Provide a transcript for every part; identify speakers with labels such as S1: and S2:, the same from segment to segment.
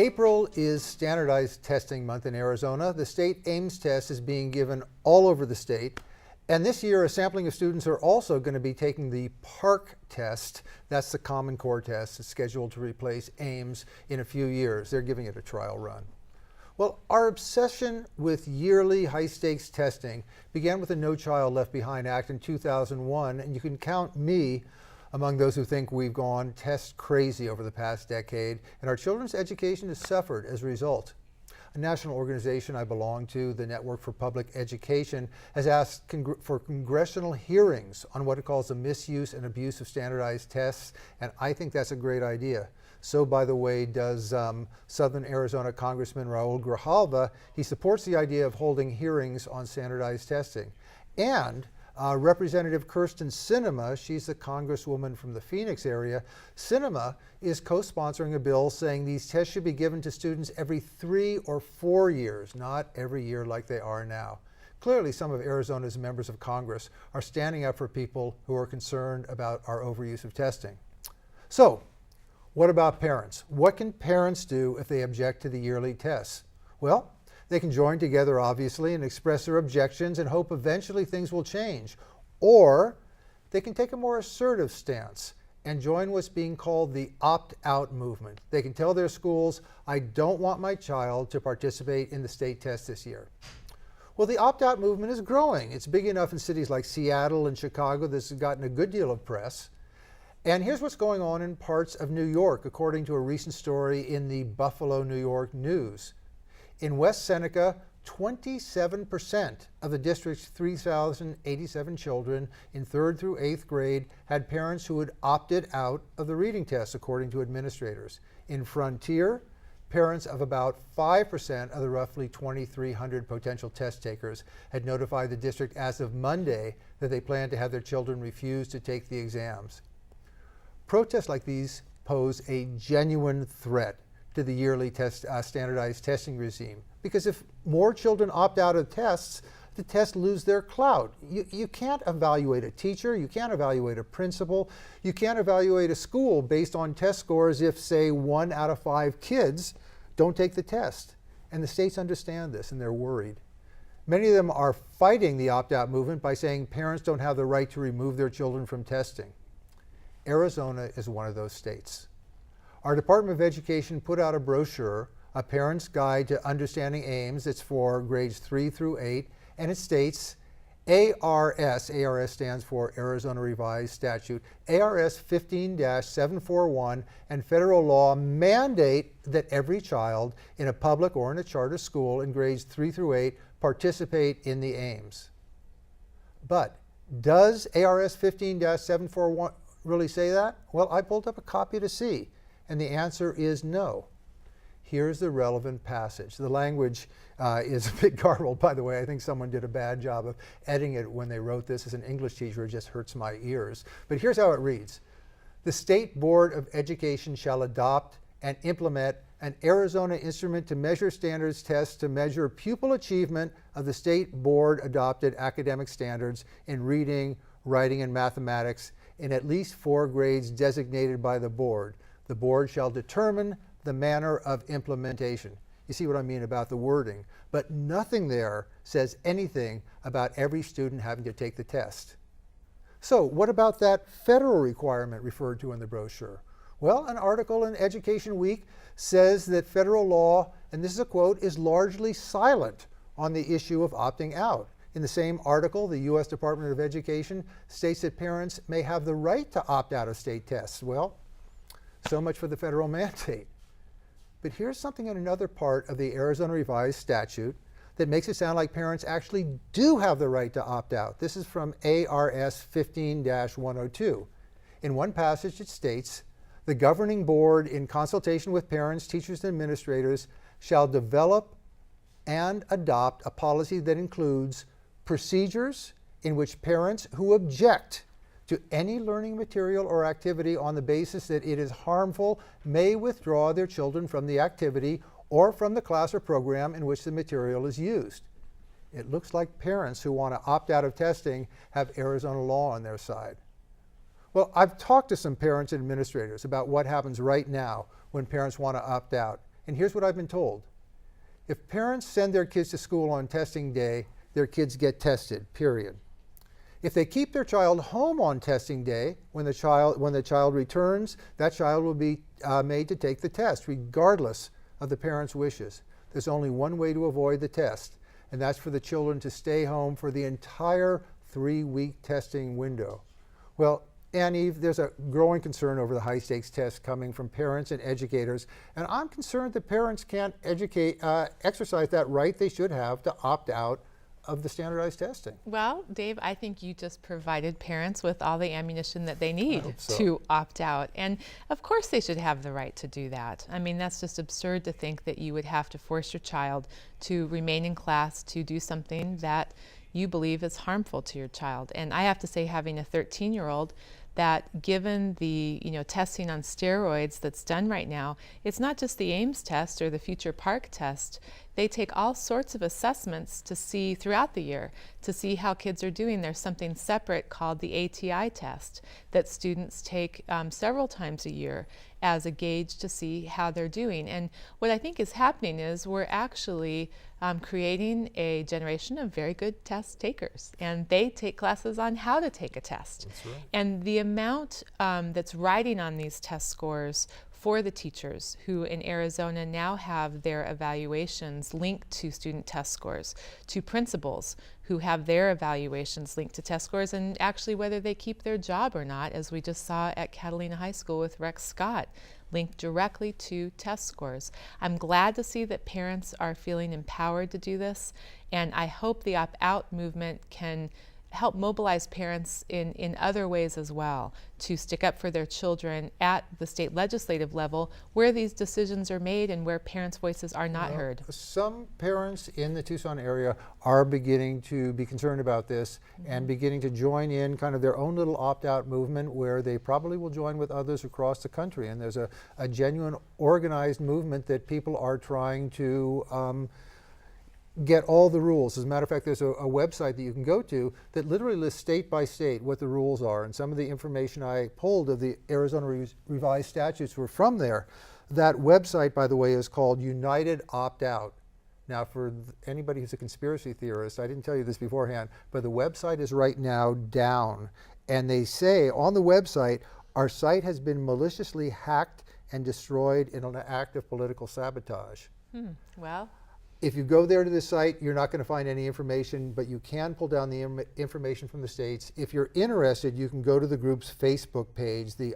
S1: April is standardized testing month in Arizona. The state Ames test is being given all over the state. And this year, a sampling of students are also going to be taking the PARCC test. That's the Common Core test. It's scheduled to replace Ames in a few years. They're giving it a trial run. Well, our obsession with yearly high-stakes testing began with the No Child Left Behind Act in 2001, and you can count me among those who think we've gone test crazy over the past decade, and our children's education has suffered as a result. A national organization I belong to, the Network for Public Education, has asked for congressional hearings on what it calls the misuse and abuse of standardized tests, and I think that's a great idea. So, by the way, does Southern Arizona Congressman Raul Grijalva. He supports the idea of holding hearings on standardized testing. And Representative Kyrsten Sinema, she's the congresswoman from the Phoenix area. Sinema is co-sponsoring a bill saying these tests should be given to students every 3 or 4 years, not every year like they are now. Clearly, some of Arizona's members of Congress are standing up for people who are concerned about our overuse of testing. So, what about parents? What can parents do if they object to the yearly tests? Well, they can join together, obviously, and express their objections and hope eventually things will change. Or they can take a more assertive stance and join what's being called the opt-out movement. They can tell their schools, I don't want my child to participate in the state test this year. Well, the opt-out movement is growing. It's big enough in cities like Seattle and Chicago. This has gotten a good deal of press. And here's what's going on in parts of New York, according to a recent story in the Buffalo, New York News. In West Seneca, 27% of the district's 3,087 children in 3rd through 8th grade had parents who had opted out of the reading test, according to administrators. In Frontier, parents of about 5% of the roughly 2,300 potential test takers had notified the district as of Monday that they planned to have their children refuse to take the exams. Protests like these pose a genuine threat to the yearly standardized testing regime. Because if more children opt out of tests, the tests lose their clout. You can't evaluate a teacher, you can't evaluate a principal, you can't evaluate a school based on test scores if, say, 1 out of 5 kids don't take the test. And the states understand this and they're worried. Many of them are fighting the opt-out movement by saying parents don't have the right to remove their children from testing. Arizona is one of those states. Our Department of Education put out a brochure, A Parent's Guide to Understanding Ames. It's for grades 3 through 8, and it states ARS stands for Arizona Revised Statute, ARS 15-741 and federal law mandate that every child in a public or in a charter school in grades 3 through 8 participate in the Ames. But does ARS 15-741 really say that? Well, I pulled up a copy to see, and the answer is no. Here's the relevant passage. The language is a bit garbled, by the way. I think someone did a bad job of editing it when they wrote this. As an English teacher, it just hurts my ears. But here's how it reads. The State Board of Education shall adopt and implement an Arizona instrument to measure standards tests to measure pupil achievement of the state board adopted academic standards in reading, writing, and mathematics in at least 4 grades designated by the board. The board shall determine the manner of implementation. You see what I mean about the wording, but nothing there says anything about every student having to take the test. So what about that federal requirement referred to in the brochure? Well, an article in Education Week says that federal law, and this is a quote, is largely silent on the issue of opting out. In the same article, the U.S. Department of Education states that parents may have the right to opt out of state tests. Well, so much for the federal mandate. But here's something in another part of the Arizona Revised Statute that makes it sound like parents actually do have the right to opt out. This is from ARS 15-102. In one passage, it states, the governing board, in consultation with parents, teachers, and administrators, shall develop and adopt a policy that includes procedures in which parents who object to any learning material or activity on the basis that it is harmful may withdraw their children from the activity or from the class or program in which the material is used. It looks like parents who want to opt out of testing have Arizona law on their side. Well, I've talked to some parents and administrators about what happens right now when parents want to opt out. And here's what I've been told. If parents send their kids to school on testing day, their kids get tested, period. If they keep their child home on testing day, when the child returns, that child will be made to take the test, regardless of the parents' wishes. There's only one way to avoid the test, and that's for the children to stay home for the entire 3-week testing window. Well, Ann Eve, there's a growing concern over the high-stakes tests coming from parents and educators, and I'm concerned that parents can't exercise that right they should have to opt out of the standardized testing.
S2: Well, Dave, I think you just provided parents with all the ammunition that they need
S1: so.
S2: to opt out. And of course they should have the right to do that. I mean, that's just absurd to think that you would have to force your child to remain in class to do something that you believe is harmful to your child. And I have to say, having a 13-year-old, that given the testing on steroids that's done right now, it's not just the Ames test or the Future Park test. They take all sorts of assessments to see throughout the year to see how kids are doing. There's something separate called the ATI test that students take several times a year as a gauge to see how they're doing. And what I think is happening is we're actually creating a generation of very good test takers, and they take classes on how to take a test.
S1: That's right.
S2: And the amount that's riding on these test scores for the teachers who in Arizona now have their evaluations linked to student test scores, to principals who have their evaluations linked to test scores, and actually whether they keep their job or not, as we just saw at Catalina High School with Rex Scott, linked directly to test scores. I'm glad to see that parents are feeling empowered to do this, and I hope the opt-out movement can help mobilize parents in other ways as well to stick up for their children at the state legislative level where these decisions are made and where parents' voices are not heard.
S1: Some parents in the Tucson area are beginning to be concerned about this and beginning to join in kind of their own little opt-out movement where they probably will join with others across the country. And there's a genuine organized movement that people are trying to get all the rules. As a matter of fact, there's a website that you can go to that literally lists state by state what the rules are, and some of the information I pulled of the Arizona revised statutes were from there. That website, by the way, is called United Opt Out. Now, for anybody who's a conspiracy theorist, I didn't tell you this beforehand, but the website is right now down, and they say on the website, our site has been maliciously hacked and destroyed in an act of political sabotage.
S2: Well,
S1: if you go there to the site, you're not going to find any information, but you can pull down the information from the states. If you're interested, you can go to the group's Facebook page, the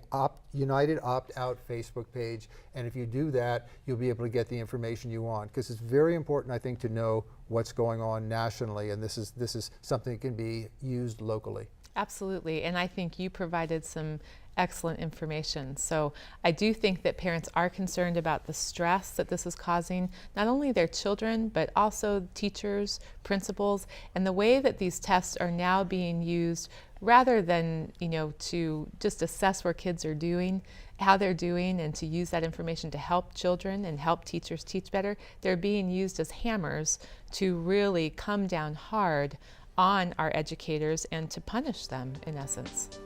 S1: United Opt-Out Facebook page, and if you do that, you'll be able to get the information you want, because it's very important, I think, to know what's going on nationally, and this is something that can be used locally.
S2: Absolutely, and I think you provided some excellent information. So I do think that parents are concerned about the stress that this is causing, not only their children, but also teachers, principals, and the way that these tests are now being used rather than, to just assess where kids are doing, how they're doing, and to use that information to help children and help teachers teach better. They're being used as hammers to really come down hard on our educators and to punish them, in essence.